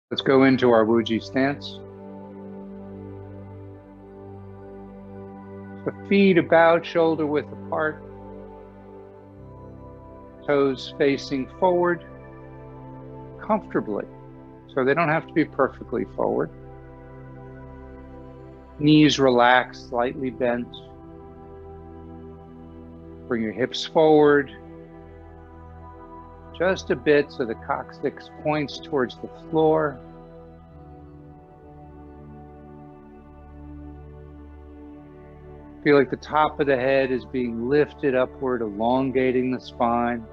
Let's go into our Wuji stance. So feet about shoulder width apart, toes facing forward comfortably. So they don't have to be perfectly forward. Knees relaxed, slightly bent. Bring your hips forward just a bit so the coccyx points towards the floor. Feel like the top of the head is being lifted upward, elongating the spine.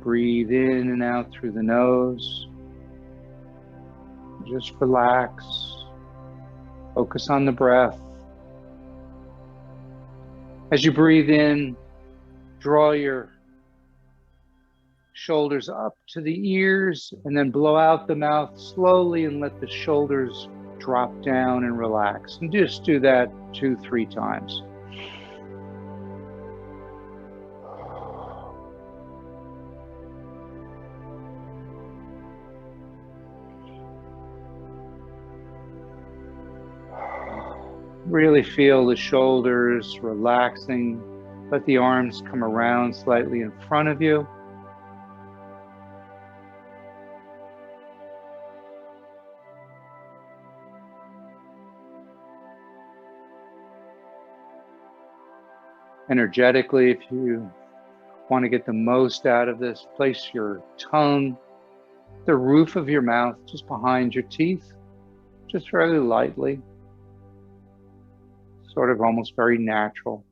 Breathe in and out through the nose. Just relax. Focus on the breath. As you breathe in, draw your shoulders up to the ears and then blow out the mouth slowly and let the shoulders drop down and relax. And just do that 2-3 times. Really feel the shoulders relaxing. Let the arms come around slightly in front of you. Energetically, if you want to get the most out of this, place your tongue, the roof of your mouth, just behind your teeth, just very lightly, sort of almost very natural.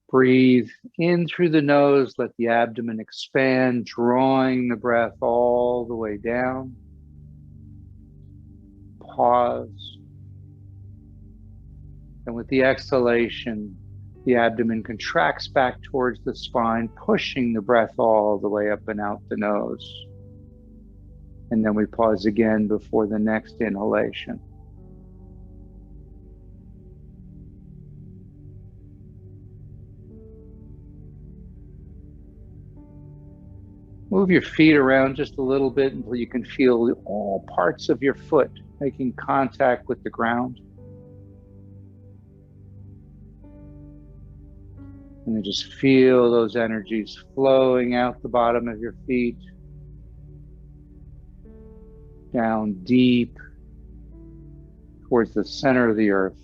Breathe in through the nose, let the abdomen expand, drawing the breath all the way down. Pause. And with the exhalation, the abdomen contracts back towards the spine, pushing the breath all the way up and out the nose. And then we pause again before the next inhalation. Move your feet around just a little bit until you can feel all parts of your foot making contact with the ground. And then just feel those energies flowing out the bottom of your feet, down deep towards the center of the earth.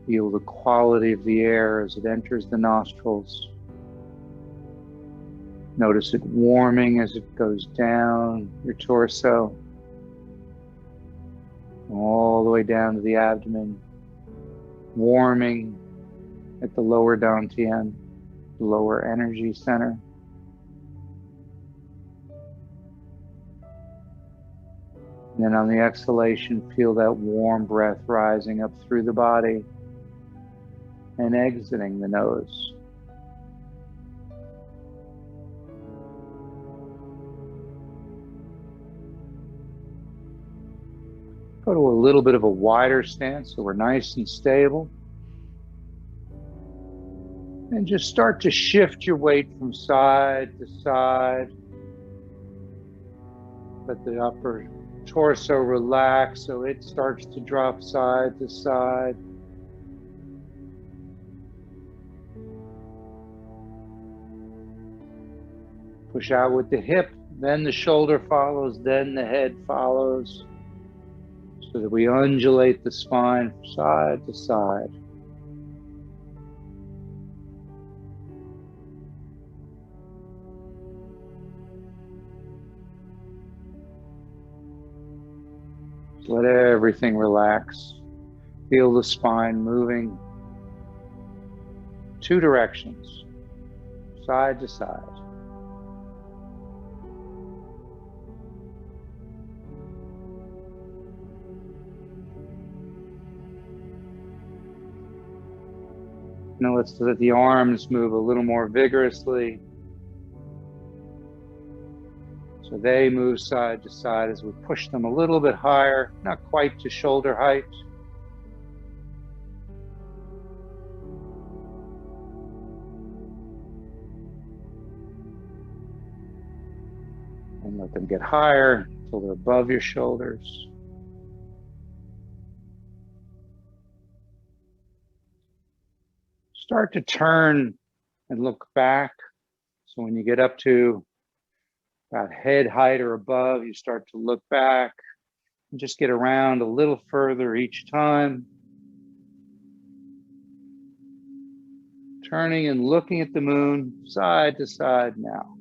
Feel the quality of the air as it enters the nostrils. Notice it warming as it goes down your torso, all the way down to the abdomen, warming at the lower dantian, lower energy center. And then on the exhalation, feel that warm breath rising up through the body and exiting the nose. Go to a little bit of a wider stance so we're nice and stable. And just start to shift your weight from side to side. Let the upper torso relax so it starts to drop side to side. Push out with the hip, then the shoulder follows, then the head follows, so that we undulate the spine from side to side. Just let everything relax. Feel the spine moving 2 directions, side to side. Now let's let the arms move a little more vigorously. So they move side to side as we push them a little bit higher, not quite to shoulder height. And let them get higher until they're above your shoulders. Start to turn and look back. So when you get up to about head height or above, you start to look back and just get around a little further each time. Turning and looking at the moon side to side now.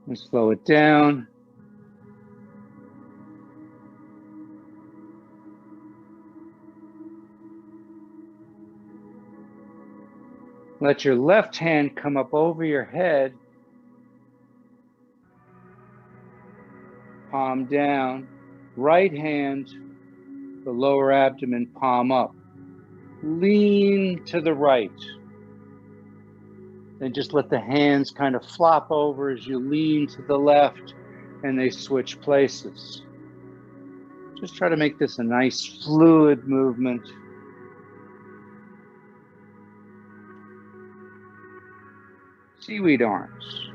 And slow it down. Let your left hand come up over your head, palm down, right hand, the lower abdomen, palm up. Lean to the right. Then just let the hands kind of flop over as you lean to the left and they switch places. Just try to make this a nice fluid movement. Seaweed arms.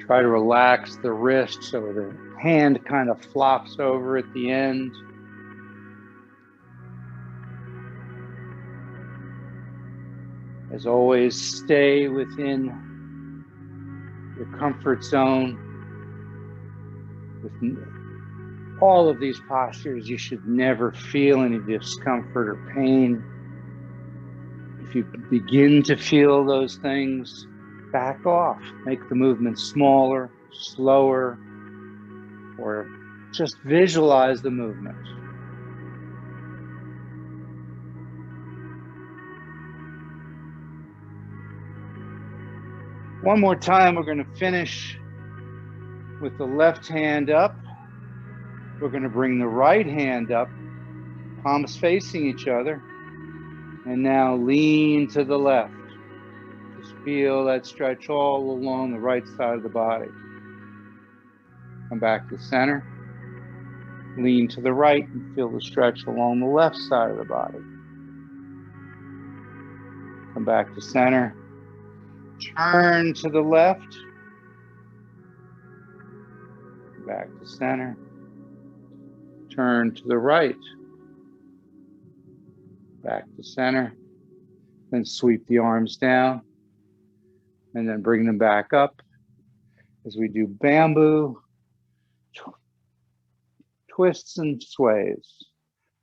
Try to relax the wrist so the hand kind of flops over at the end. As always, stay within your comfort zone. With all of these postures, you should never feel any discomfort or pain. If you begin to feel those things, back off. Make the movement smaller, slower, or just visualize the movement. One more time, we're going to finish with the left hand up. We're going to bring the right hand up, palms facing each other, and now lean to the left. Just feel that stretch all along the right side of the body. Come back to center. Lean to the right and feel the stretch along the left side of the body. Come back to center. Turn to the left. Back to center. Turn to the right. Back to center. Then sweep the arms down. And then bring them back up as we do bamboo twists and sways.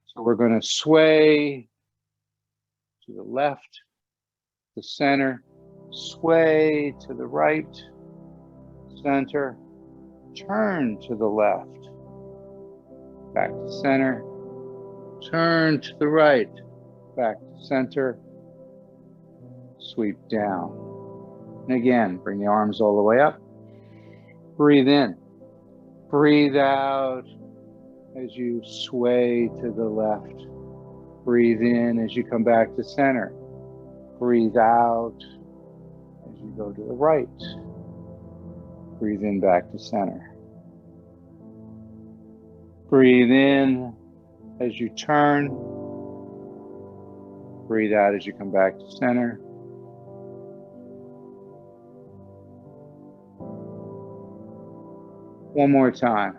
So we're going to sway to the left, the center, sway to the right, center, turn to the left, back to center, turn to the right, back to center, sweep down. And again, bring the arms all the way up. Breathe in. Breathe out as you sway to the left. Breathe in as you come back to center. Breathe out as you go to the right. Breathe in back to center. Breathe in as you turn. Breathe out as you come back to center. One more time.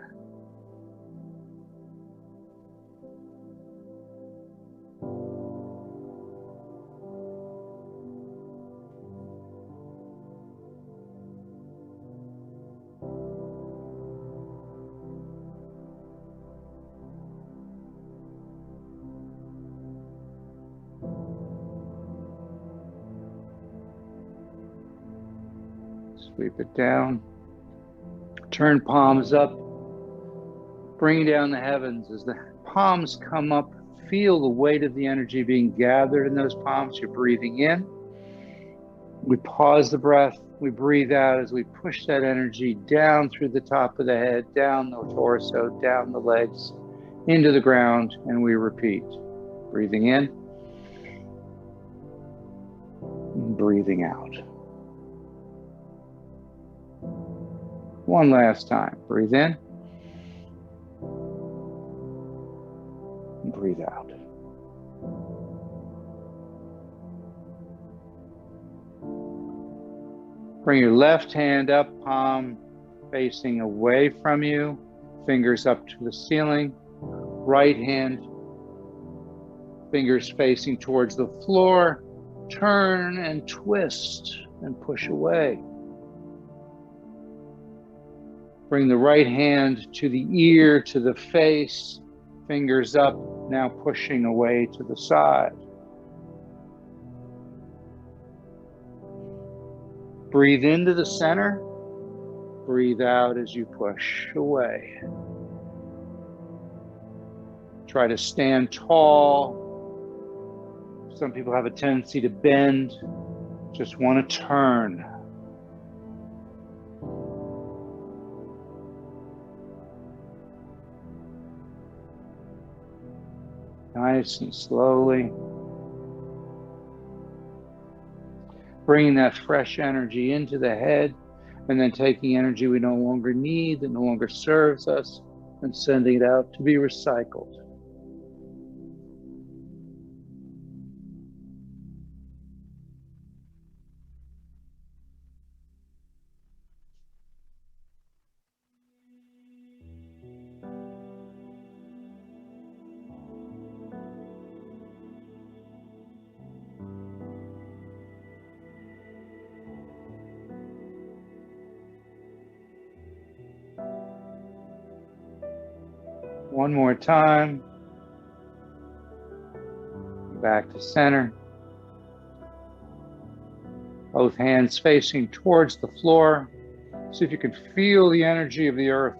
Sweep it down. Turn palms up. Bring down the heavens. As the palms come up, feel the weight of the energy being gathered in those palms. You're breathing in. We pause the breath. We breathe out as we push that energy down through the top of the head, down the torso, down the legs, into the ground, and we repeat. Breathing in. And breathing out. One last time. Breathe in. And breathe out. Bring your left hand up, palm facing away from you, fingers up to the ceiling. Right hand, fingers facing towards the floor. Turn and twist and push away. Bring the right hand to the ear, to the face, fingers up, now pushing away to the side. Breathe into the center. Breathe out as you push away. Try to stand tall. Some people have a tendency to bend. Just want to turn. Nice and slowly. Bringing that fresh energy into the head, and then taking energy we no longer need, that no longer serves us, and sending it out to be recycled. One more time. Back to center. Both hands facing towards the floor. See if you can feel the energy of the earth.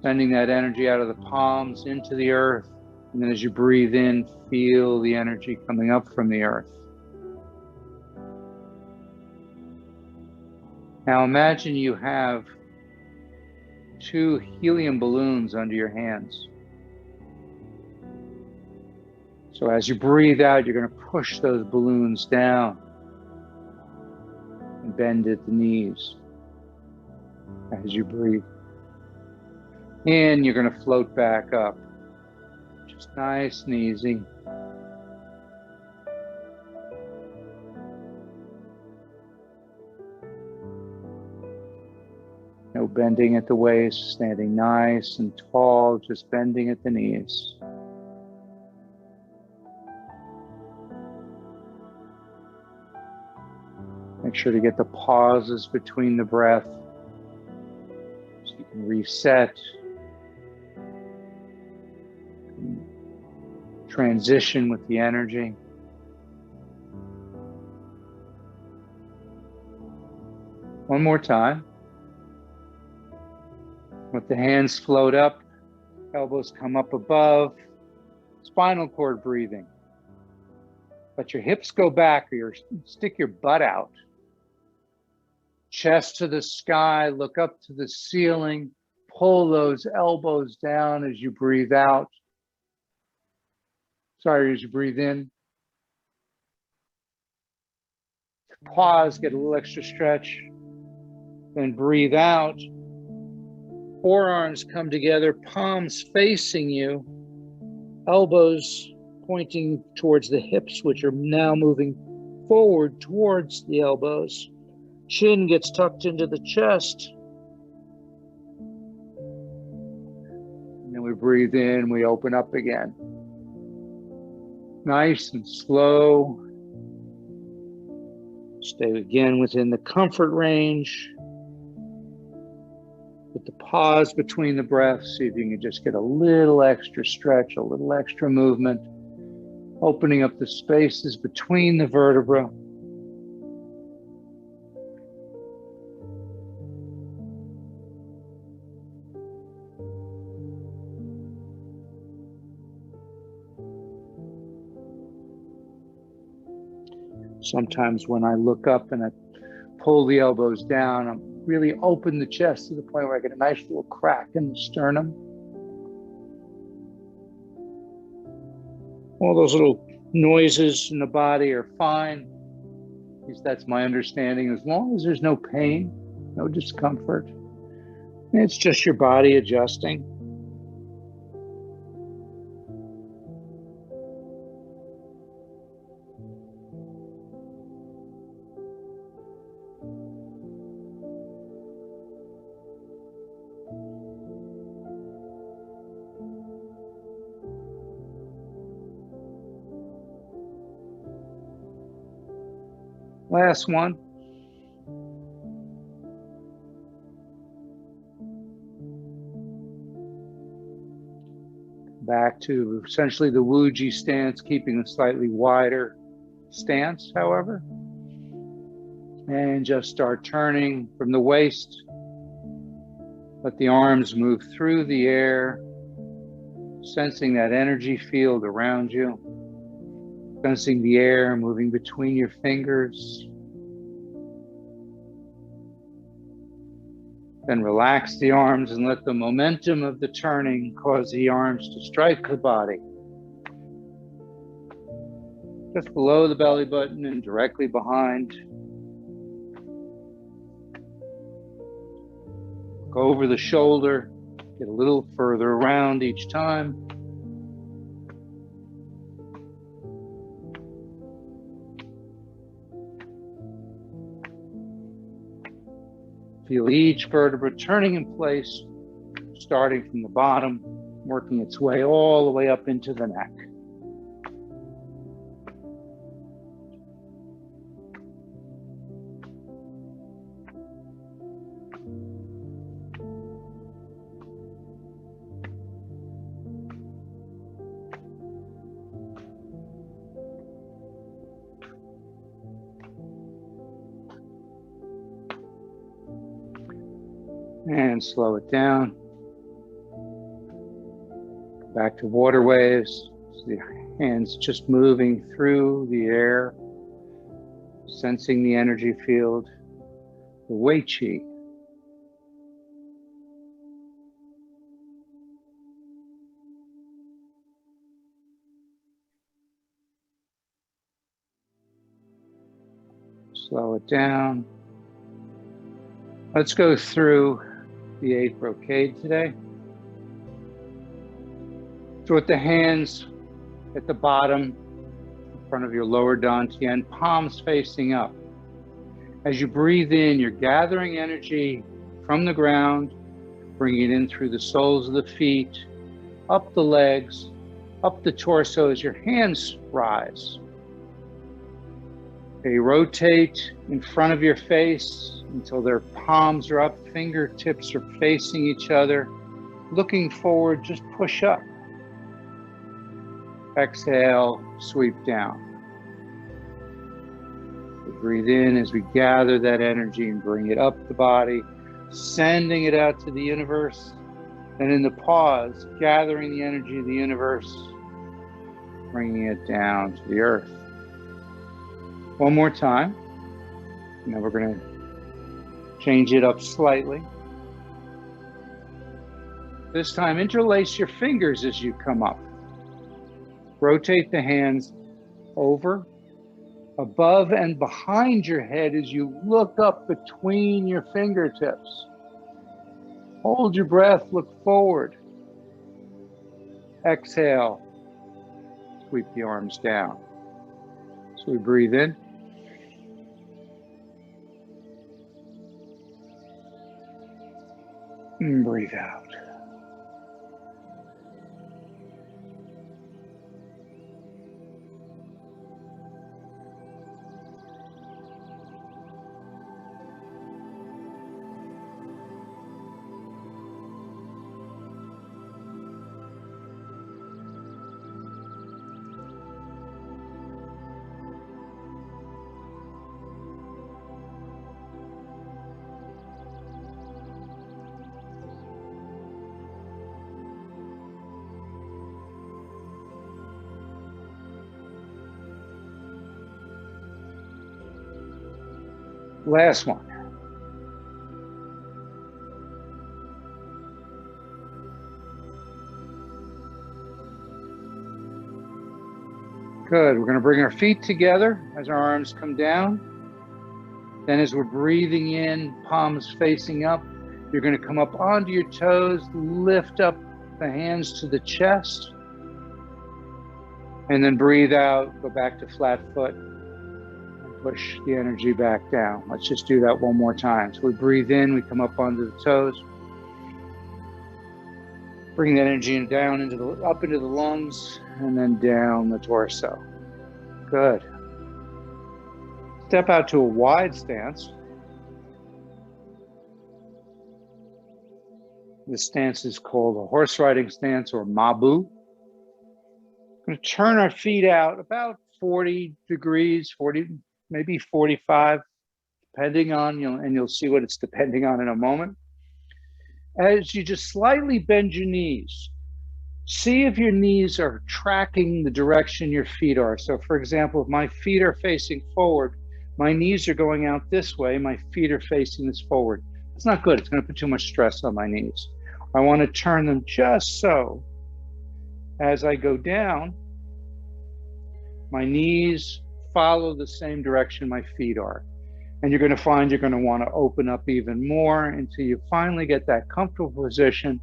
Sending that energy out of the palms into the earth. And then as you breathe in, feel the energy coming up from the earth. Now imagine you have 2 helium balloons under your hands. So as you breathe out, you're going to push those balloons down and bend at the knees. As you breathe in, you're going to float back up. Just nice and easy. No bending at the waist, standing nice and tall, just bending at the knees. Make sure to get the pauses between the breath so you can reset, transition with the energy. One more time. Let the hands float up, elbows come up above, spinal cord breathing. Let your hips go back or stick your butt out. Chest to the sky, look up to the ceiling, pull those elbows down as you breathe out. Sorry, as you breathe in. Pause, get a little extra stretch, then breathe out. Forearms come together, palms facing you, elbows pointing towards the hips, which are now moving forward towards the elbows. Chin gets tucked into the chest. And then we breathe in, we open up again. Nice and slow. Stay again within the comfort range. With the pause between the breaths, see if you can just get a little extra stretch, a little extra movement, opening up the spaces between the vertebrae. Sometimes when I look up and I pull the elbows down, I'm really open the chest to the point where I get a nice little crack in the sternum. All those little noises in the body are fine. At least that's my understanding. As long as there's no pain, no discomfort, it's just your body adjusting. Last one. Back to essentially the Wuji stance, keeping a slightly wider stance, however. And just start turning from the waist. Let the arms move through the air, sensing that energy field around you. Sensing the air moving between your fingers. Then relax the arms and let the momentum of the turning cause the arms to strike the body. Just below the belly button and directly behind. Go over the shoulder, get a little further around each time. Feel each vertebra turning in place, starting from the bottom, working its way all the way up into the neck. And slow it down. Back to water waves. So the hands just moving through the air, sensing the energy field, the Wei Qi. Slow it down. Let's go through the 8th brocade today. So with the hands at the bottom, in front of your lower dantian, palms facing up. As you breathe in, you're gathering energy from the ground, bringing it in through the soles of the feet, up the legs, up the torso as your hands rise. They rotate in front of your face until their palms are up, fingertips are facing each other. Looking forward, just push up. Exhale, sweep down. We breathe in as we gather that energy and bring it up the body, sending it out to the universe. And in the pause, gathering the energy of the universe, bringing it down to the earth. One more time. Now we're going to change it up slightly. This time, interlace your fingers as you come up. Rotate the hands over, above, and behind your head as you look up between your fingertips. Hold your breath, look forward. Exhale, sweep the arms down. So we breathe in. And breathe out. Last one. Good. We're going to bring our feet together as our arms come down. Then as we're breathing in, palms facing up, you're going to come up onto your toes, lift up the hands to the chest, and then breathe out, go back to flat foot, and push the energy back down. Let's just do that one more time. So we breathe in, we come up onto the toes, bring that energy down up into the lungs, and then down the torso. Good. Step out to a wide stance. This stance is called a horse riding stance, or Mabu. We're going to turn our feet out about 40 degrees, 40, maybe 45, depending on, and you'll see what it's depending on in a moment. As you just slightly bend your knees, see if your knees are tracking the direction your feet are. So for example, if my feet are facing forward, my knees are going out this way, my feet are facing this forward. It's not good. It's going to put too much stress on my knees. I want to turn them just so as I go down, my knees follow the same direction my feet are. And you're going to find you're going to want to open up even more until you finally get that comfortable position,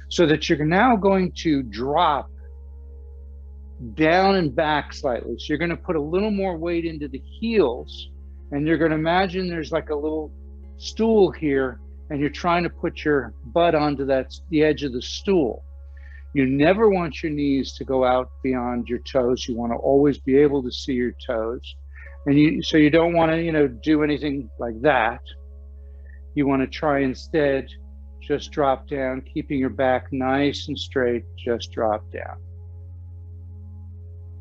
so that you're now going to drop down and back slightly. So you're going to put a little more weight into the heels, and you're going to imagine there's like a little stool here, and you're trying to put your butt onto the edge of the stool. You never want your knees to go out beyond your toes. You want to always be able to see your toes. And so you don't want to, do anything like that. You want to try instead, just drop down, keeping your back nice and straight, just drop down.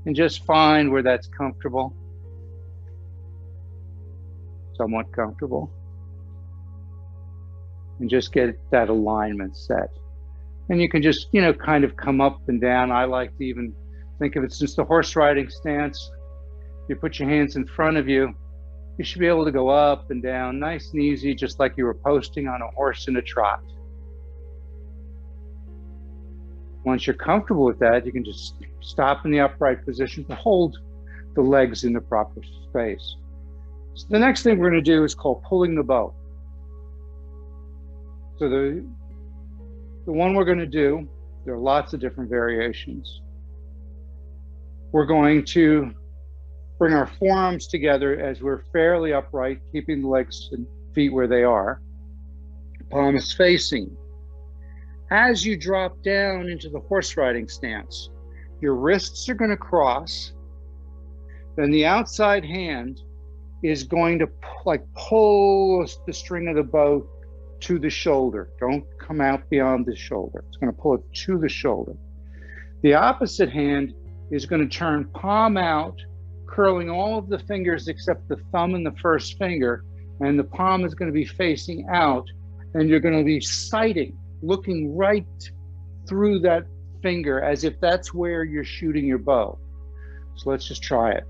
And just find where that's comfortable, somewhat comfortable. And just get that alignment set. And you can just, kind of come up and down. I like to even think of it since the horse riding stance. You put your hands in front of you, you should be able to go up and down nice and easy, just like you were posting on a horse in a trot. Once you're comfortable with that, you can just stop in the upright position and hold the legs in the proper space. So the next thing we're going to do is called pulling the bow. So the one we're going to do, there are lots of different variations. We're going to bring our forearms together as we're fairly upright, keeping the legs and feet where they are. Palms facing. As you drop down into the horse riding stance, your wrists are going to cross. Then the outside hand is going to pull the string of the bow to the shoulder. Don't come out beyond the shoulder. It's going to pull it to the shoulder. The opposite hand is going to turn palm out, curling all of the fingers except the thumb and the first finger, and the palm is going to be facing out, and you're going to be sighting, looking right through that finger as if that's where you're shooting your bow. So let's just try it.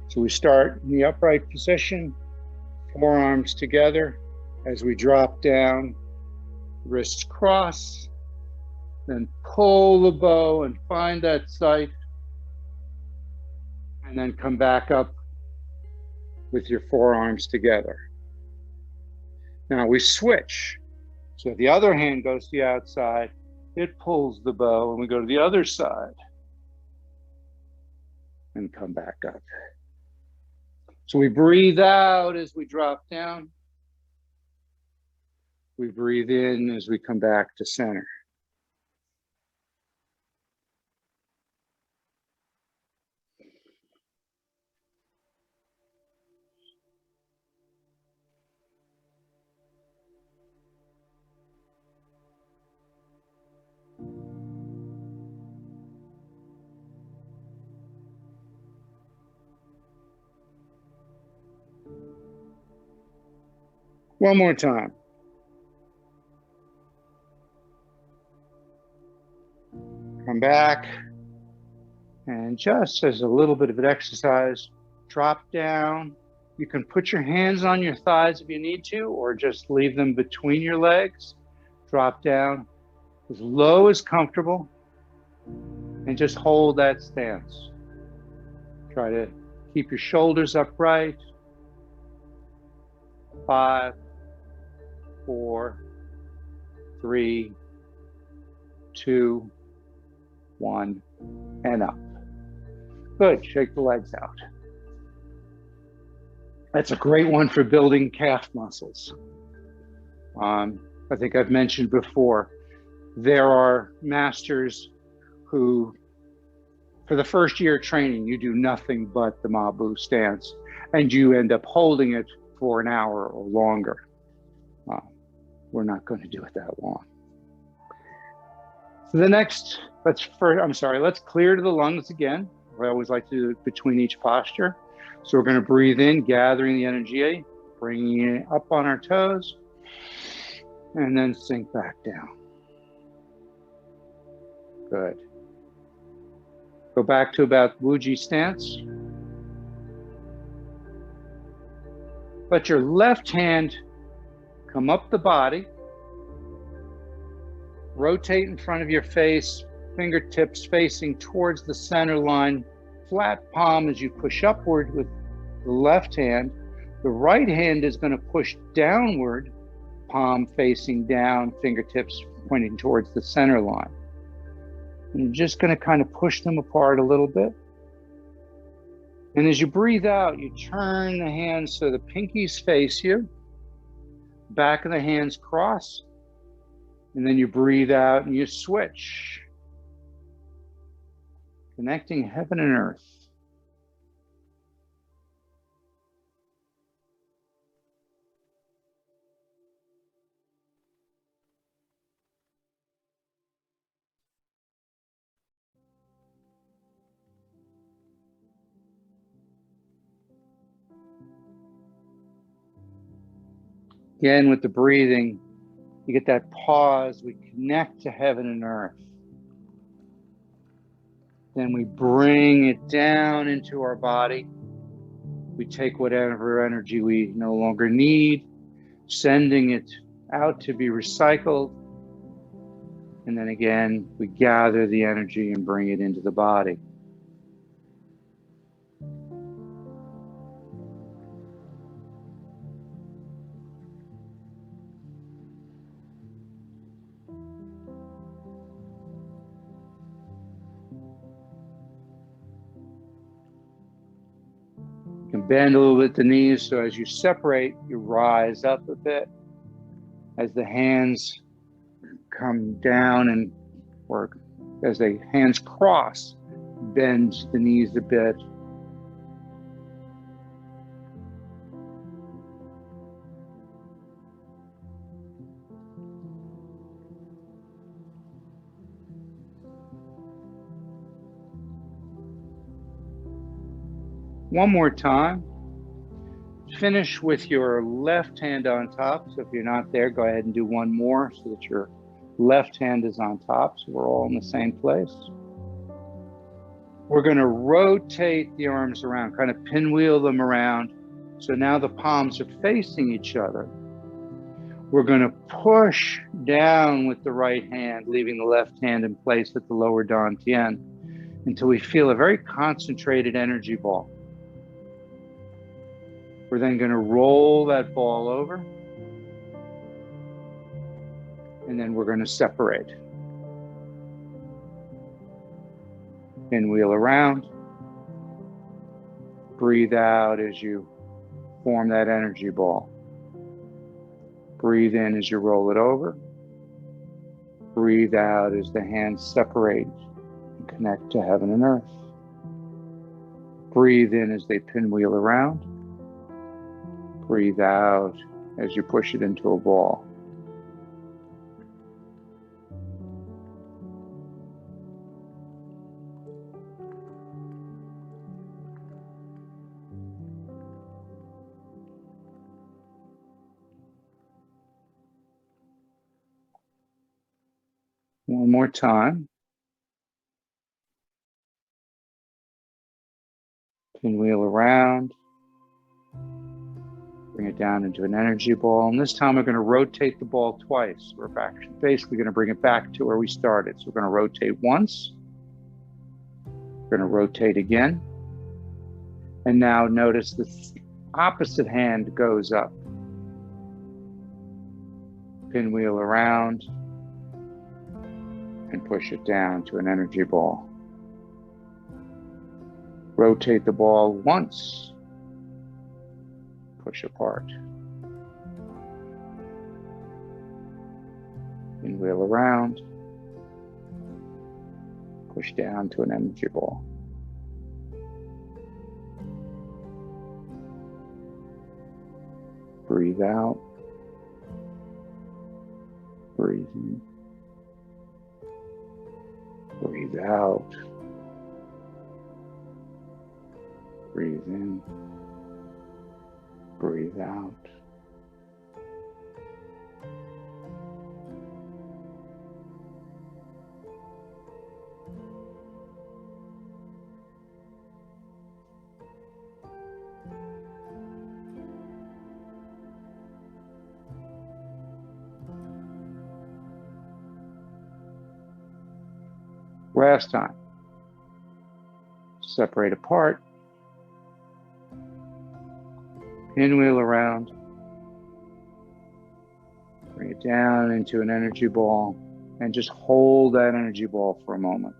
So we start in the upright position, forearms together. As we drop down, wrists cross, then pull the bow and find that sight, and then come back up with your forearms together. Now we switch. So the other hand goes to the outside, it pulls the bow, and we go to the other side and come back up. So we breathe out as we drop down. We breathe in as we come back to center. One more time. Come back, and just as a little bit of an exercise, drop down, You can put your hands on your thighs if you need to, or just leave them between your legs. Drop down as low as comfortable and just hold that stance. Try to keep your shoulders upright. 5, 4, 3, 2, 1, and up. Good. Shake the legs out. That's a great one for building calf muscles. I think I've mentioned before, there are masters who, for the first year of training, you do nothing but the Mabu stance, and you end up holding it for an hour or longer. We're not going to do it that long. So the next, let's clear to the lungs again. I always like to do it between each posture. So we're going to breathe in, gathering the energy, bringing it up on our toes, and then sink back down. Good. Go back to about Wuji stance. Let your left hand come up the body. Rotate in front of your face, fingertips facing towards the center line. Flat palm as you push upward with the left hand. The right hand is going to push downward, palm facing down, fingertips pointing towards the center line. And you're just going to kind of push them apart a little bit. And as you breathe out, you turn the hands so the pinkies face you, back of the hands cross, and then you breathe out and you switch. Connecting heaven and earth. Again, with the breathing, you get that pause. We connect to heaven and earth. Then we bring it down into our body. We take whatever energy we no longer need, sending it out to be recycled. And then again, we gather the energy and bring it into the body. You can bend a little bit the knees, so as you separate, you rise up a bit. As the hands come down and work, as the hands cross, bend the knees a bit. One more time. Finish with your left hand on top. So if you're not there, go ahead and do one more so that your left hand is on top. So we're all in the same place. We're going to rotate the arms around, kind of pinwheel them around. So now the palms are facing each other. We're going to push down with the right hand, leaving the left hand in place at the lower dantian until we feel a very concentrated energy ball. We're then going to roll that ball over, and then we're going to separate. Pinwheel around. Breathe out as you form that energy ball. Breathe in as you roll it over. Breathe out as the hands separate and connect to heaven and earth. Breathe in as they pinwheel around. Breathe out as you push it into a ball. One more time. Pinwheel around. Bring it down into an energy ball. And this time we're going to rotate the ball twice. We're basically going to bring it back to where we started. So we're going to rotate once. We're going to rotate again. And now notice the opposite hand goes up. Pinwheel around and push it down to an energy ball. Rotate the ball once. Push apart. Pinwheel around. Push down to an energy ball. Breathe out. Breathe in. Breathe out. Breathe in. Breathe out. Last time. Separate apart. Pinwheel around. Bring it down into an energy ball and just hold that energy ball for a moment.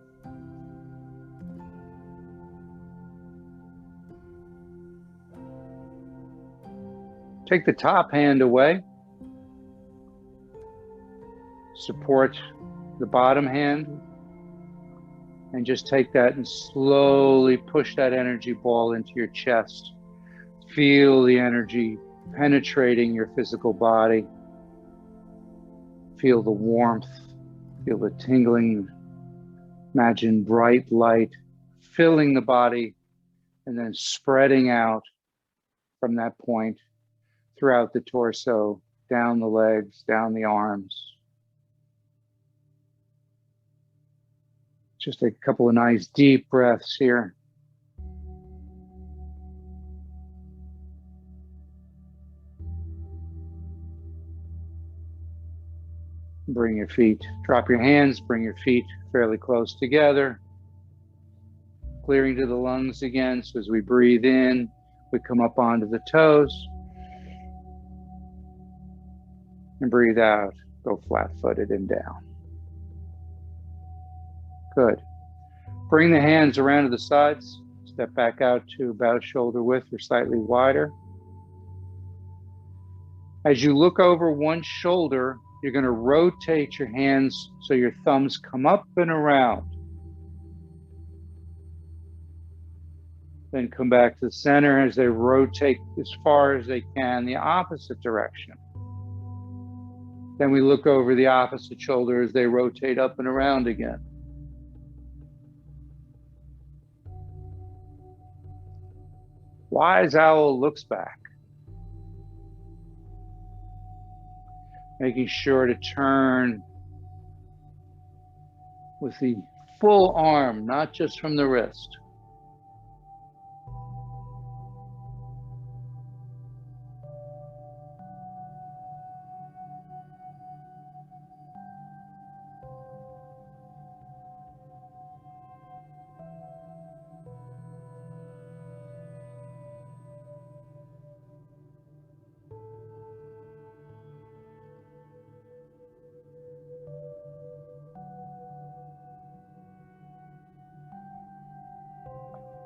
Take the top hand away. Support the bottom hand. And just take that and slowly push that energy ball into your chest. Feel the energy penetrating your physical body. Feel the warmth, feel the tingling. Imagine bright light filling the body and then spreading out from that point throughout the torso, down the legs, down the arms. Just a couple of nice deep breaths here. Bring your feet, drop your hands, bring your feet fairly close together. Clearing to the lungs again. So as we breathe in, we come up onto the toes. And breathe out, go flat-footed and down. Good. Bring the hands around to the sides. Step back out to about shoulder width or slightly wider. As you look over one shoulder, you're going to rotate your hands so your thumbs come up and around. Then come back to the center as they rotate as far as they can the opposite direction. Then we look over the opposite shoulder as they rotate up and around again. Wise owl looks back, making sure to turn with the full arm, not just from the wrist.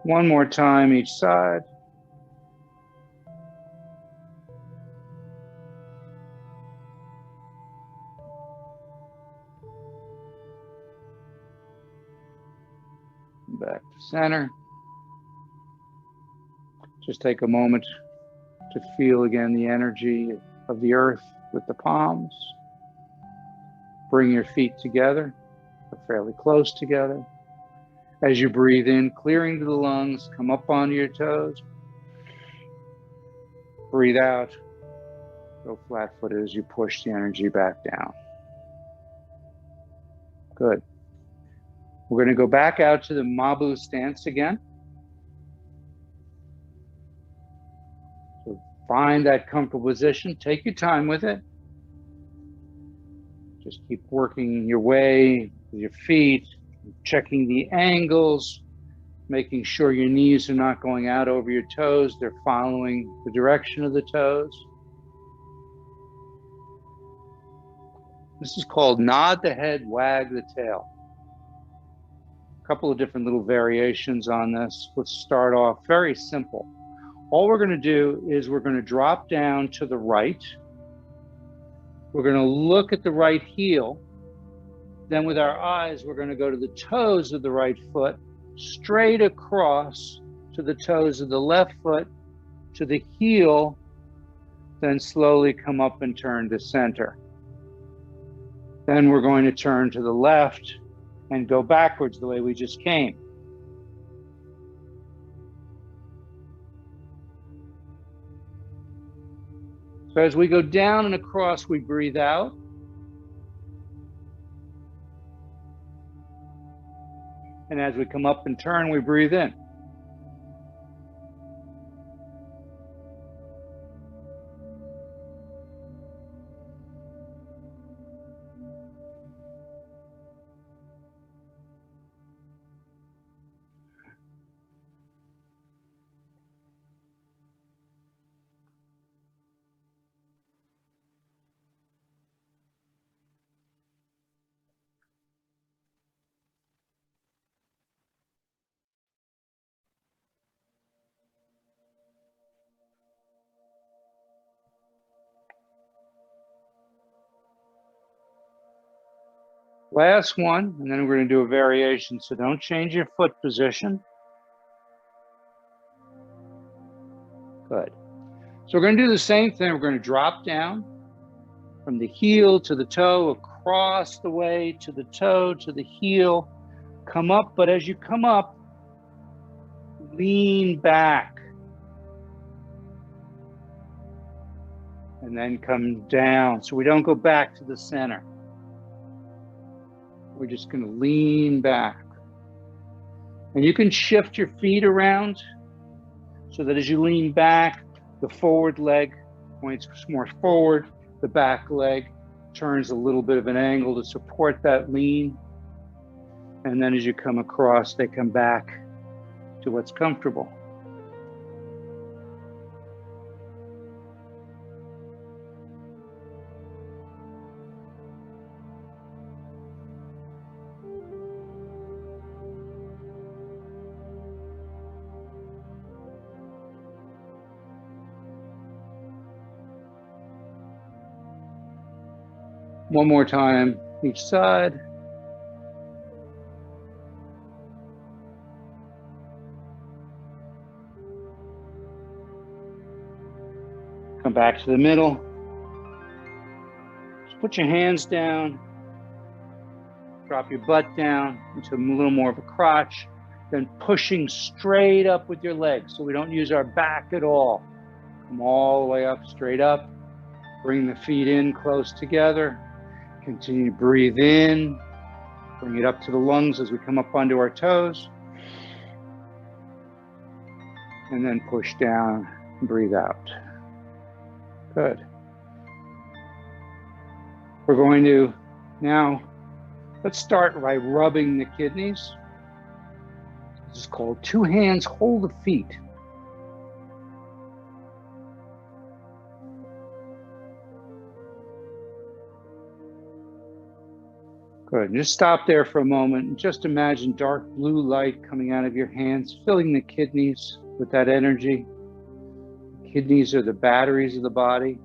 One more time each side. Back to center. Just take a moment to feel again the energy of the earth with the palms. Bring your feet together, or fairly close together. As you breathe in, clearing to the lungs, come up onto your toes. Breathe out, go flat-footed as you push the energy back down. Good. We're going to go back out to the Mabu stance again. So Find that comfortable position. Take your time with it. Just keep working your way with your feet, checking the angles, making sure your knees are not going out over your toes. They're following the direction of the toes. This is called nod the head, wag the tail. A couple of different little variations on this. Let's start off very simple. All we're going to do is we're going to drop down to the right. We're going to look at the right heel. Then with our eyes, we're going to go to the toes of the right foot, straight across to the toes of the left foot, to the heel, then slowly come up and turn to center. Then we're going to turn to the left and go backwards the way we just came. So as we go down and across, we breathe out. And as we come up and turn, we breathe in. Last one, and then we're going to do a variation, so don't change your foot position. Good. So we're going to do the same thing. We're going to drop down from the heel to the toe, across the way to the toe, to the heel, come up, but as you come up, lean back. And then come down, so we don't go back to the center. We're just going to lean back. And you can shift your feet around so that as you lean back, the forward leg points more forward, the back leg turns a little bit of an angle to support that lean. And then as you come across, they come back to what's comfortable. One more time, each side. Come back to the middle. Just put your hands down. Drop your butt down into a little more of a crotch. Then pushing straight up with your legs, so we don't use our back at all. Come all the way up, straight up. Bring the feet in close together. Continue to breathe in, bring it up to the lungs as we come up onto our toes. And then push down and breathe out. Good. We're going to now, let's start by rubbing the kidneys. This is called two hands hold the feet. Good. And just stop there for a moment and just imagine dark blue light coming out of your hands, filling the kidneys with that energy. Kidneys are the batteries of the body.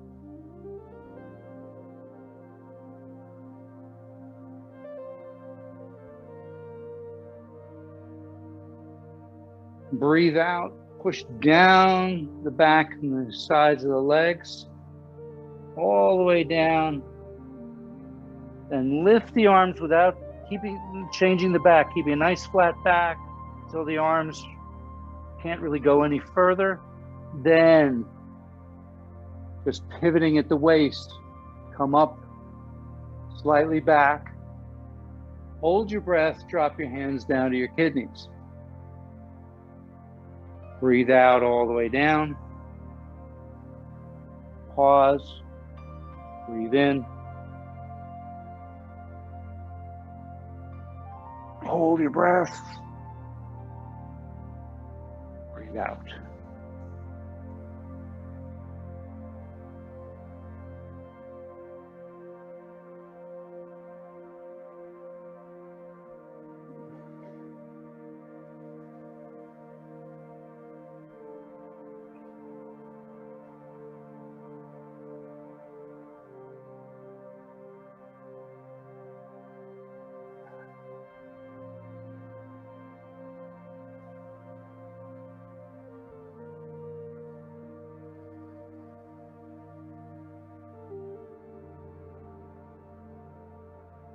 Breathe out, push down the back and the sides of the legs, all the way down. And lift the arms without changing the back, keeping a nice flat back until the arms can't really go any further. Then just pivoting at the waist, come up slightly back. Hold your breath, drop your hands down to your kidneys. Breathe out all the way down. pause, breathe in, hold your breath, breathe out.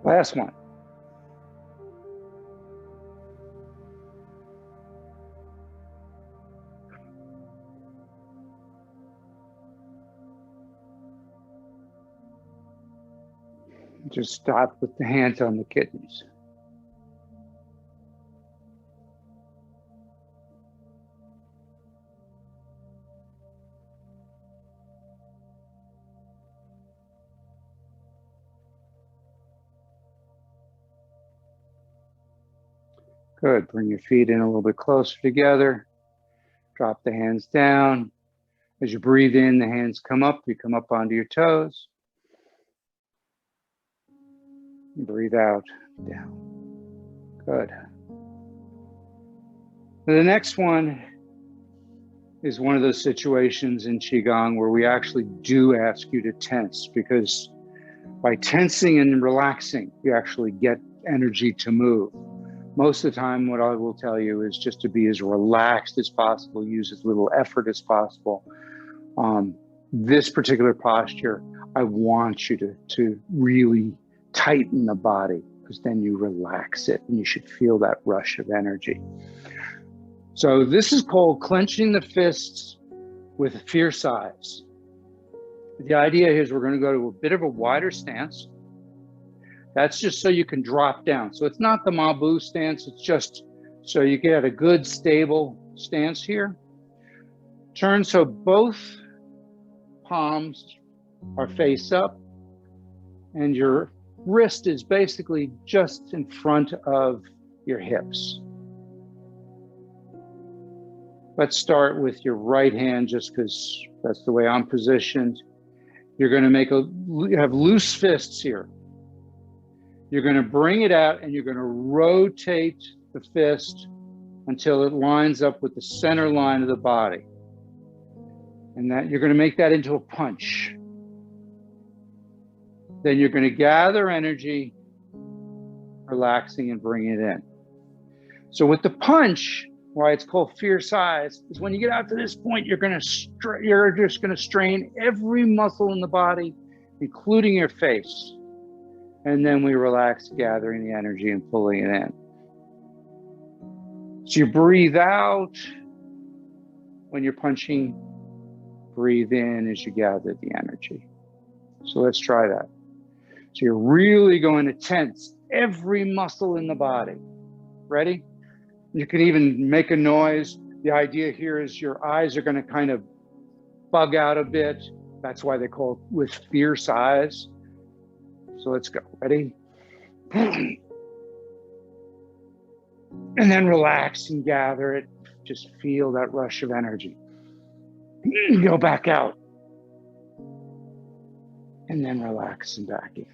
Last one. Just stop with the hands on the kidneys. Good. Bring your feet in a little bit closer together. Drop the hands down. As you breathe in, the hands come up. You come up onto your toes. Breathe out, down. Good. The next one is one of those situations in Qigong where we actually do ask you to tense, because by tensing and relaxing, you actually get energy to move. Most of the time, what I will tell you is just to be as relaxed as possible, use as little effort as possible. This particular posture, I want you to really tighten the body, because then you relax it and you should feel that rush of energy. So this is called clenching the fists with fierce eyes. The idea here is we're going to go to a bit of a wider stance. That's just so you can drop down. So it's not the Mabu stance, it's just so you get a good stable stance here. Turn so both palms are face up and your wrist is basically just in front of your hips. Let's start with your right hand, just because that's the way I'm positioned. You're going to you have loose fists here. You're going to bring it out and you're going to rotate the fist until it lines up with the center line of the body. And that you're going to make that into a punch. Then you're going to gather energy, relaxing and bring it in. So with the punch, why it's called fierce eyes, is when you get out to this point, you're just going to strain every muscle in the body, including your face. And then we relax, gathering the energy and pulling it in. So you breathe out when you're punching, breathe in as you gather the energy. So let's try that. So you're really going to tense every muscle in the body. Ready? You can even make a noise. The idea here is your eyes are going to kind of bug out a bit. That's why they call it with fierce eyes. So let's go. Ready? And then relax and gather it. Just feel that rush of energy. Go back out. And then relax and back in.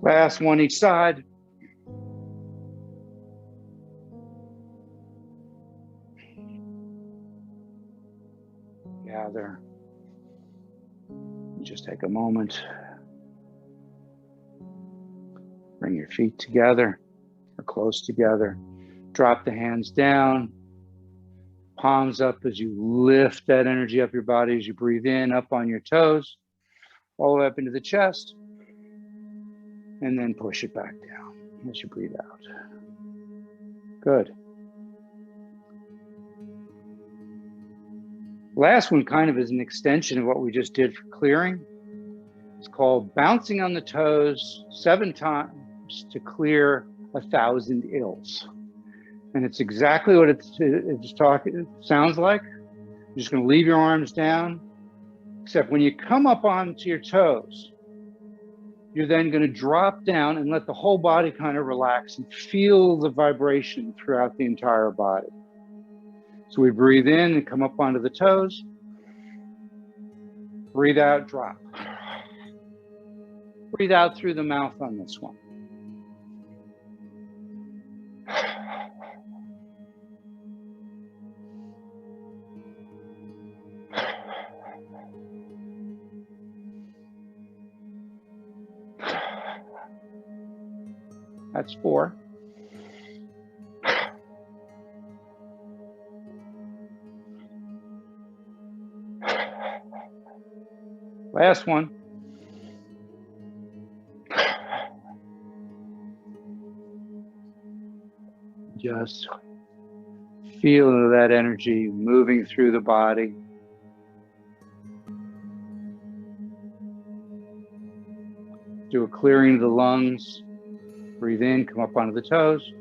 Last one each side. Gather. Just take a moment. Bring your feet together or close together. Drop the hands down. Palms up as you lift that energy up your body as you breathe in, up on your toes, all the way up into the chest. And then push it back down as you breathe out. Good. Last one kind of is an extension of what we just did for clearing. It's called bouncing on the toes 7 times to clear 1,000 ills. And it's exactly what it sounds like. You're just going to leave your arms down, except when you come up onto your toes, you're then going to drop down and let the whole body kind of relax and feel the vibration throughout the entire body. So we breathe in and come up onto the toes. Breathe out, drop. Breathe out through the mouth on this one. That's 4. Last one. Just feel that energy moving through the body. Do a clearing of the lungs. Breathe in, come up onto the toes.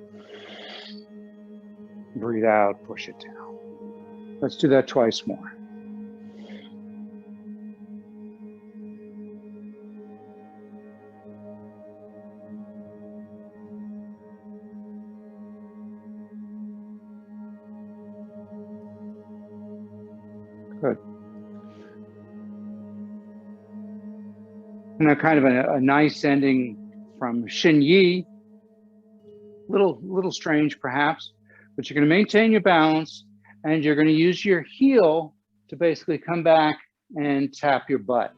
Breathe out, push it down. Let's do that twice more. Good. And now kind of a nice ending from Shin Yi. Little strange perhaps, but you're going to maintain your balance and you're going to use your heel to basically come back and tap your butt.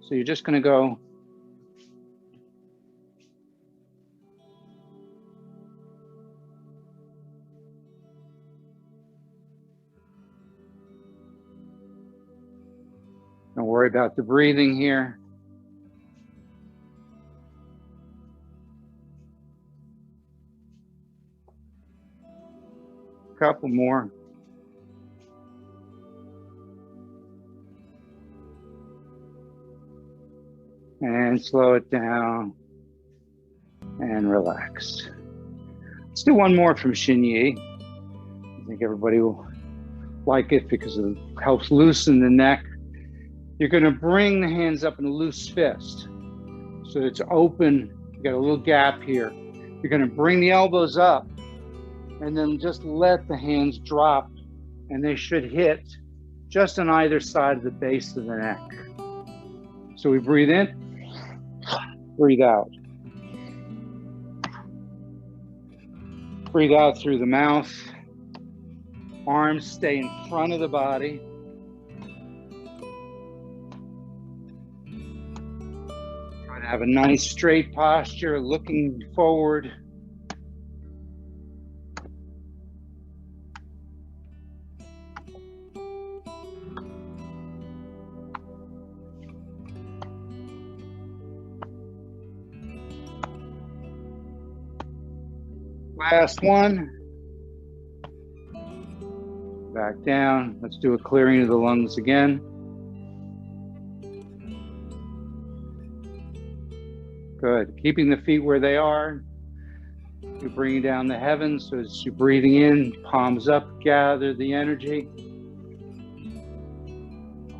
So you're just going to go don't worry about the breathing here. Couple more. And slow it down and relax. Let's do one more from Shin Yi. I think everybody will like it because it helps loosen the neck. You're going to bring the hands up in a loose fist. So it's open, you got a little gap here. You're going to bring the elbows up and then just let the hands drop, and they should hit just on either side of the base of the neck. So we breathe in, breathe out. Breathe out through the mouth. Arms stay in front of the body. Try to have a nice straight posture, looking forward. Last one. Back down. Let's do a clearing of the lungs again. Good. Keeping the feet where they are. You're bringing down the heavens. So as you're breathing in, palms up, gather the energy.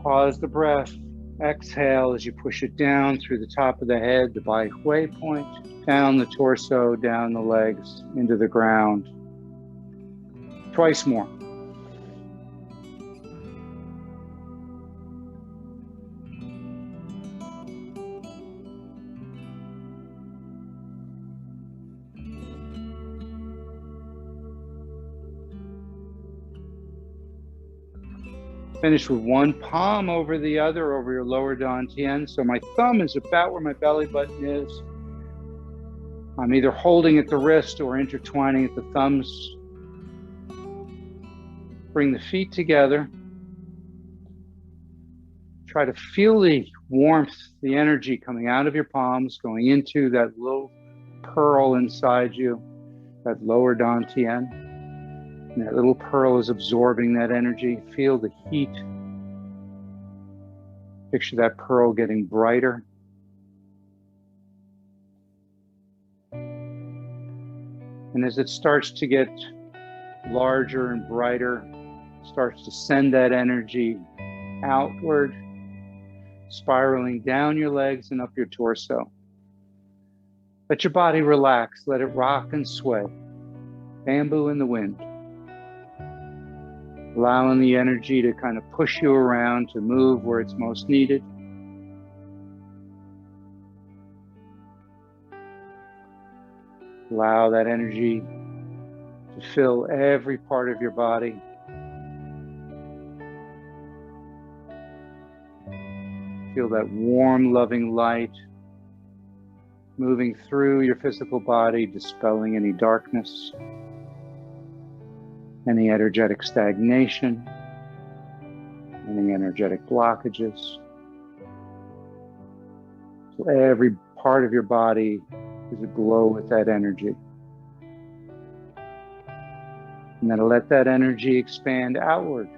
Pause the breath. Exhale as you push it down through the top of the head, the Bai Hui point. Down the torso, down the legs, into the ground. Twice more. Finish with one palm over the other, over your lower dantian. So my thumb is about where my belly button is. I'm either holding at the wrist or intertwining at the thumbs. Bring the feet together. Try to feel the warmth, the energy coming out of your palms, going into that little pearl inside you, that lower dantian. And that little pearl is absorbing that energy. Feel the heat. Picture that pearl getting brighter. And as it starts to get larger and brighter, starts to send that energy outward, spiraling down your legs and up your torso. Let your body relax. Let it rock and sway. Bamboo in the wind. Allowing the energy to kind of push you around, to move where it's most needed. Allow that energy to fill every part of your body. Feel that warm, loving light moving through your physical body, dispelling any darkness, any energetic stagnation, any energetic blockages. So every part of your body is aglow with that energy. And then let that energy expand outward,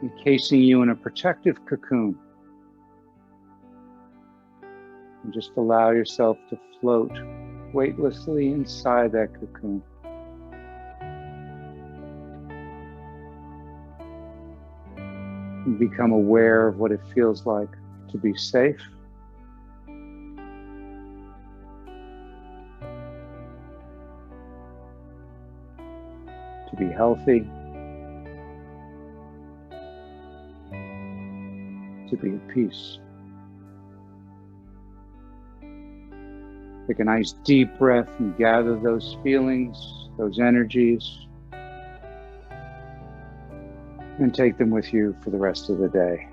encasing you in a protective cocoon. And just allow yourself to float weightlessly inside that cocoon. And become aware of what it feels like to be safe, to be healthy, to be at peace. Take a nice deep breath and gather those feelings, those energies, and take them with you for the rest of the day.